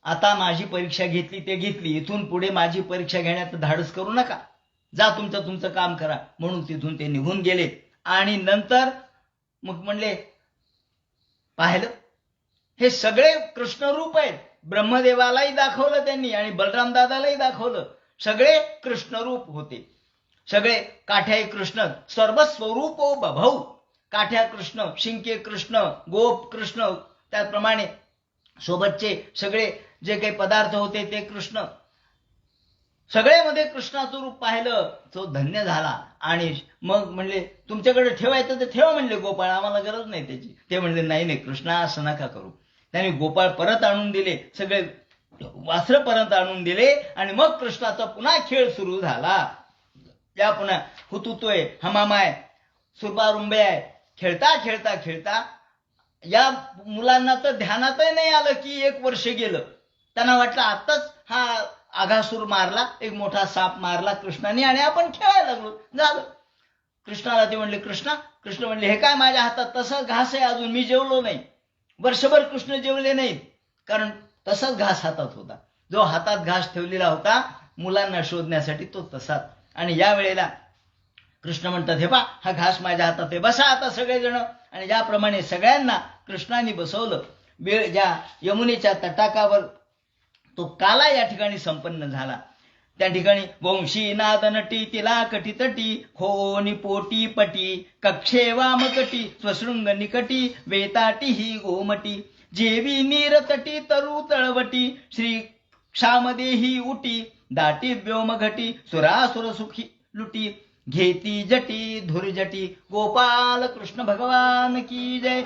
आता माझी परीक्षा घेतली ते घेतली, इथून पुढे माझी परीक्षा घेण्याचं धाडस करू नका, जा तुमचं काम करा. म्हणून तिथून ते निघून गेले. आणि नंतर मग म्हणले, पाहिलं हे सगळे कृष्णरूप आहेत. ब्रह्मदेवालाही दाखवलं त्यांनी आणि बलराम दादालाही दाखवलं, सगळे कृष्णरूप होते. सगळे काठ्याई कृष्ण सर्वस्वरूपो बभौ. काठ्या कृष्ण, शिंके कृष्ण, गोप कृष्ण, त्याप्रमाणे सोबतचे सगळे जे काही पदार्थ होते ते कृष्ण, सगळ्यामध्ये कृष्णाचं रूप पाहिलं तो धन्य झाला. आणि मग म्हणले तुमच्याकडे ठेवायचं तर ठेवा म्हणले गोपाळ, आम्हाला गरज नाही त्याची. ते म्हणले नाही नाही कृष्णा असं नका करू. त्यांनी गोपाळ परत आणून दिले, सगळे वासरं परत आणून दिले आणि मग कृष्णाचा पुन्हा खेळ सुरू झाला. या पुन्हा हुतुतोय, हमामाय, सुरबारुंबे आहे. खेळता खेळता खेळता या मुलांना तर ध्यानातही नाही आलं की 1 वर्ष गेलं. त्यांना वाटलं आताच हा आघासूर मारला, एक मोठा साप मारला कृष्णाने आणि आपण खेळायला लागलो, झालं. कृष्णाला ते म्हणले कृष्ण म्हणले हे काय माझ्या हातात तसा घास आहे, अजून मी जेवलो नाही. वर्षभर कृष्ण जेवले नाहीत, कारण तसाच घास हातात होता. जो हातात घास ठेवलेला होता मुलांना शोधण्यासाठी तो तसाच. आणि या वेळेला कृष्ण म्हणतात, हे पा हा घास माझ्या हातात आहे, बसा आता सगळेजण. आणि ज्याप्रमाणे सगळ्यांना कृष्णाने बसवलं, ज्या यमुनेच्या तटाकावर तो काला या ठिकाणी संपन्न झाला. त्या ठिकाणी वंशी नाद नटी तिला कटी तटी होनी पोटी पटी कक्षे वामकटी स्वशृंग निकटी वेताटी ही गोमटी जेवी नीर तटी तरु तळवटी श्री क्षामदेही उटी दाटी व्योमघटी सुरासुर सुखी लुटी घेती जटी धुरजटी. गोपाल कृष्ण भगवान की जय.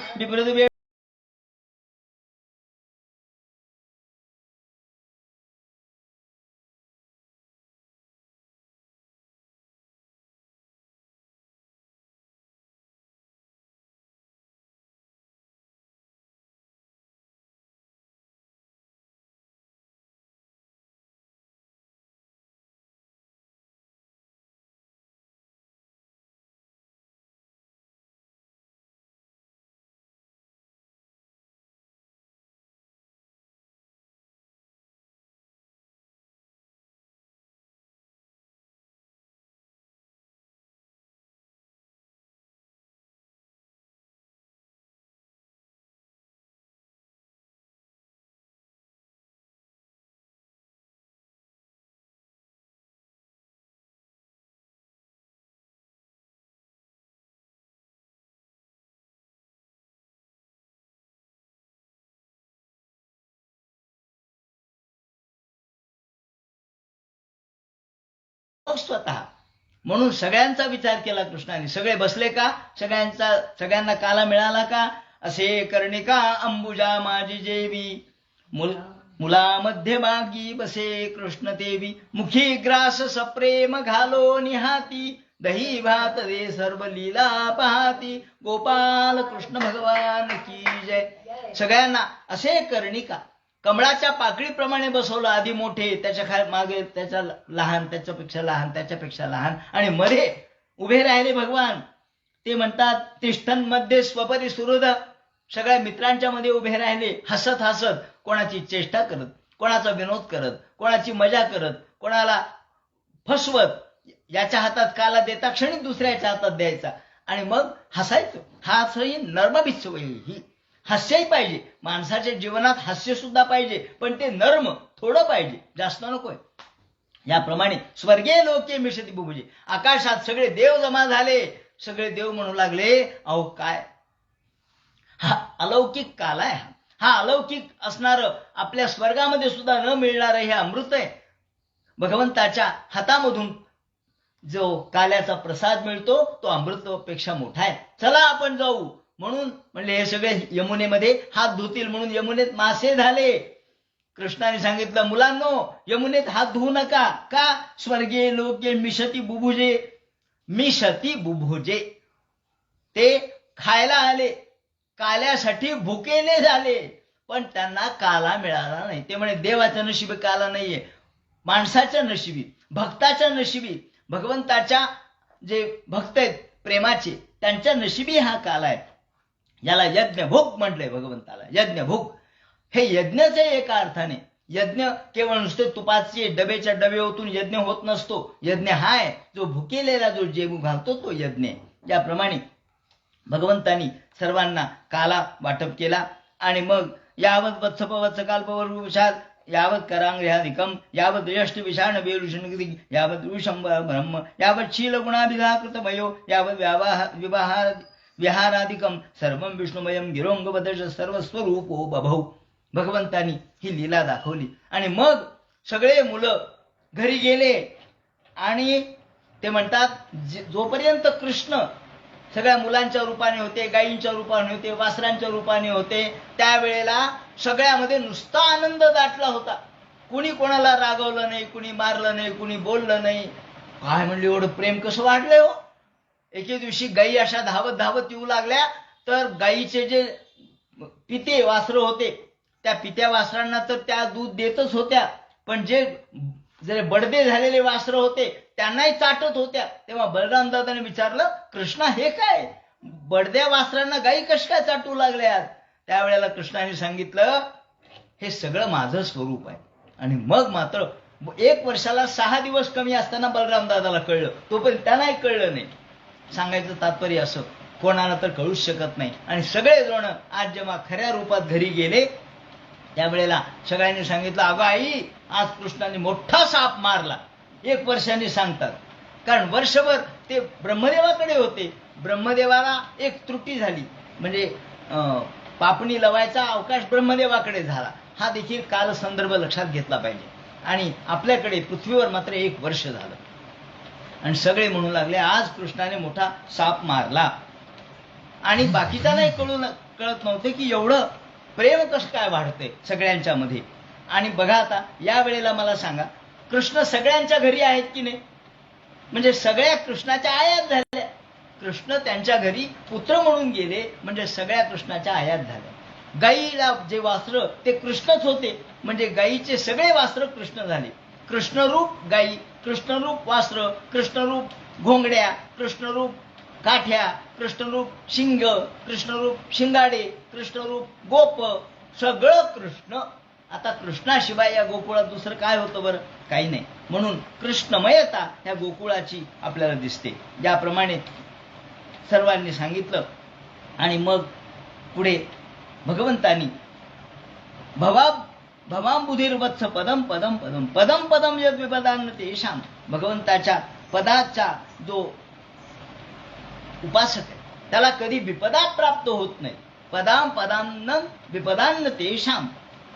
स्वतः. म्हणून सगळ्यांचा विचार केला कृष्णाने. सगळे बसले का? सगळ्यांना काला मिळाला का? असे कर्णिका अंबुजा माझी जेवी, मुला मध्यभागी बसे कृष्ण देवी, मुखी ग्रास सप्रेम घालो निहाती, दही भात दे सर्व लीला पाहती, गोपाल कृष्ण भगवान की जय. सगळ्यांना असे कर्णिका कमळाच्या पाकळीप्रमाणे बसवलं. आधी मोठे, त्याच्या मागे त्याच्या लहान, त्याच्यापेक्षा लहान, त्याच्यापेक्षा लहान, आणि मध्ये उभे राहिले भगवान. ते म्हणतात तिष्ठन मध्ये स्वपरी सुहृद. सगळ्या मित्रांच्या मध्ये उभे राहिले, हसत हसत, कोणाची चेष्टा करत, कोणाचा विनोद करत, कोणाची मजा करत, कोणाला फसवत. याच्या हातात काला देता क्षणी दुसऱ्याच्या हातात द्यायचा आणि मग हसायचं. हाही नर्मभित सवय. ही हास्यही पाहिजे. माणसाच्या जीवनात हास्य सुद्धा पाहिजे, पण ते नर्म थोडं पाहिजे, जास्त नकोय. याप्रमाणे स्वर्गीय लोके मिशती बुभुजे. आकाशात सगळे देव जमा झाले. सगळे देव म्हणू लागले, अहो काय हा अलौकिक काल आहे. हा अलौकिक असणारं, आपल्या स्वर्गामध्ये सुद्धा न मिळणारं हे अमृत आहे. भगवंताच्या हातामधून जो काल्याचा प्रसाद मिळतो तो अमृतापेक्षा मोठा आहे. चला आपण जाऊ. म्हणून म्हणले हे सगळे यमुनेमध्ये हात धुतील. म्हणून यमुनेत मासे झाले. कृष्णाने सांगितलं, मुलांनो यमुनेत हात धुवू नका. का? स्वर्गीय लोके मिशती बुभुजे. मिशती बुभुजे, ते खायला आले, काल्यासाठी भुकेले झाले, पण त्यांना काला मिळाला नाही. ते म्हणे देवाच्या नशिबी काला नाहीये, माणसाच्या नशिबी, भक्ताच्या नशिबी, भगवंताच्या जे भक्त आहेत प्रेमाचे, त्यांच्या नशिबी हा काल आहे. याला यज्ञभोग म्हटलंय भगवंताला. यज्ञभोग हे यज्ञचे एका अर्थाने. यज्ञ केवळ नुसते तुपाचे डबेच्या डबे ओतून यज्ञ होत नसतो. यज्ञ हाय जो भुकेलेला जो जेवू घालतो तो यज्ञ. याप्रमाणे भगवंतानी सर्वांना काला वाटप केला. आणि मग यावत वत्सपवत्स काल्पवर्षात यावत करांग्र्याधिकम यावत यष्ट विषाण बेरुषण यावत ऋषंब ब्रह्म यावत शील गुणाभिधाकृत भयो यावत विहाराधिकम सर्वं विष्णुमयम गिरोंगवदश सर्वस्वरूपो बभौ. भगवंतानी ही लीला दाखवली. आणि मग सगळे मुलं घरी गेले. आणि ते म्हणतात जोपर्यंत कृष्ण सगळ्या मुलांच्या रूपाने होते, गायींच्या रूपाने होते, वासरांच्या रूपाने होते, त्यावेळेला सगळ्यामध्ये नुसता आनंद दाटला होता. कुणी कोणाला रागवलं नाही, कुणी मारलं नाही, कुणी बोललं नाही. काय म्हणले एवढं प्रेम कसं वाढलंय हो. एके दिवशी गायी अशा धावत धावत येऊ लागल्या, तर गायीचे जे पिते वासरं होते, त्या पित्या वासरांना तर त्या दूध देतच होत्या, पण जे बडदे झालेले वासरं होते त्यांनाही चाटत होत्या. तेव्हा बलराम दादाने विचारलं, कृष्णा हे काय, बडद्या वासरांना गायी कश काय चाटू लागल्यात? त्यावेळेला कृष्णाने सांगितलं, हे सगळं माझं स्वरूप आहे. आणि मग मात्र 1 वर्षाला 6 दिवस कमी असताना बलराम दादाला कळलं. तोपर्यंत त्यांनाही कळलं नाही. सांगायचं तात्पर्य असं, कोणाला तर कळूच शकत नाही. आणि सगळे जण आज जेव्हा खऱ्या रूपात घरी गेले, त्यावेळेला सगळ्यांनी सांगितलं, अगं आई, आज कृष्णाने मोठा साप मारला. 1 वर्षांनी सांगतात, कारण वर्षभर ते ब्रह्मदेवाकडे होते. ब्रह्मदेवाला एक त्रुटी झाली, म्हणजे पापणी लवायचा अवकाश ब्रह्मदेवाकडे झाला. हा देखील काल संदर्भ लक्षात घेतला पाहिजे. आणि आपल्याकडे पृथ्वीवर मात्र 1 वर्ष झालं. आणि सगळे म्हणू लागले, आज कृष्णाने मोठा साप मारला. आणि बाकीच्यालाही कळत नव्हते की एवढं प्रेम कसं काय वाढतंय सगळ्यांच्या मध्ये. आणि बघा आता या वेळेला मला सांगा, कृष्ण सगळ्यांच्या घरी आहेत की नाही? म्हणजे सगळ्या कृष्णाच्या आयात झाल्या. कृष्ण त्यांच्या घरी पुत्र म्हणून गेले, म्हणजे सगळ्या कृष्णाच्या आयात झाल्या. गाईला जे वास्त्र ते कृष्णच होते, म्हणजे गाईचे सगळे वास्त्र कृष्ण झाले. कृष्णरूप गाई, कृष्णरूप वास्त्र, कृष्णरूप घोंगड्या, कृष्णरूप काठ्या, कृष्णरूप शिंग, कृष्णरूप शिंगाडे, कृष्णरूप गोप, सगळं कृष्ण. आता कृष्णाशिवाय या गोकुळात दुसरं काय होतं बरं? काही नाही. म्हणून कृष्णमयता ह्या गोकुळाची आपल्याला दिसते. याप्रमाणे सर्वांनी सांगितलं. आणि मग पुढे भगवंतांनी भवांबुधीर्वत्स पदम पदम पदम पदम पदम यद विपदान तेषाम. भगवंताच्या पदाचा जो उपासक आहे त्याला कधी विपदा प्राप्त होत नाही. पदाम पदान्न विपदान्न तेषाम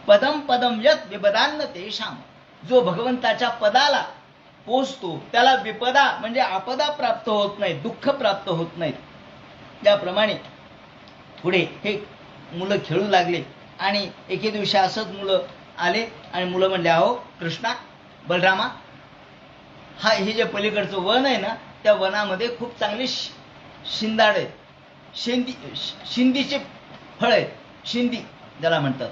पदम पदम यत विपदान्न तेषाम. जो भगवंताच्या पदाला पोचतो त्याला विपदा म्हणजे आपदा प्राप्त होत नाही, दुःख प्राप्त होत नाहीत. त्याप्रमाणे पुढे हे मुलं खेळू लागले आणि एके दिवशी असंच मुलं आले आणि मुलं म्हणले, अहो कृष्णा, बलरामा, हे जे पलीकडचं वन आहे ना, त्या वनामध्ये खूप चांगली शिंदाड आहेत, शिंदीचे फळ आहेत, शिंदी ज्याला म्हणतात,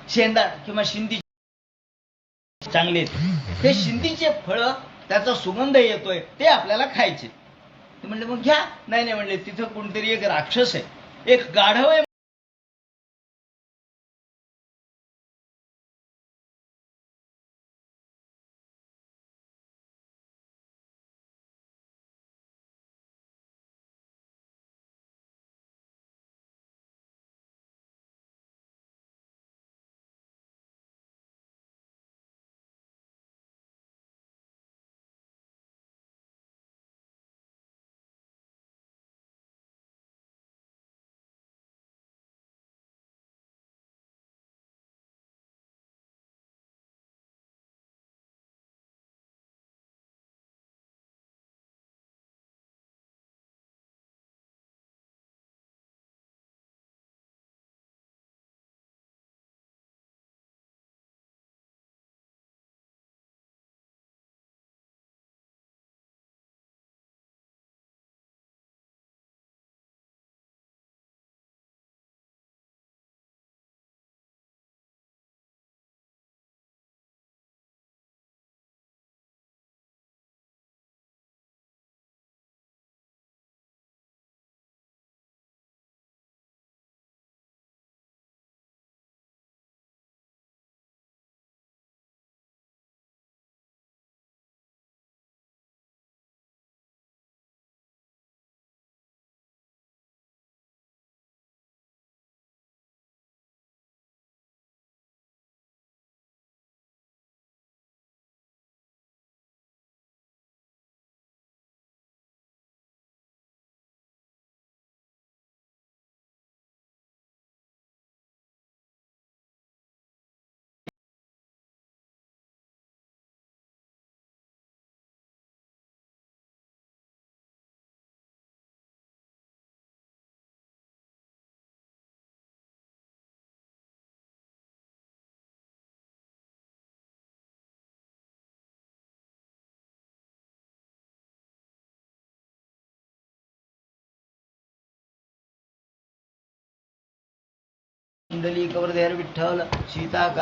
शेंदाड किंवा शिंदी चांगले आहेत. ते शिंदीचे फळ, त्याचा सुगंध येतोय, ते आपल्याला खायचे. ते म्हणले मग घ्या. नाही नाही म्हणले, तिथं कोणतरी एक राक्षस आहे, एक गाढव आहे. कुंडली कवर विठ्ठल सीता का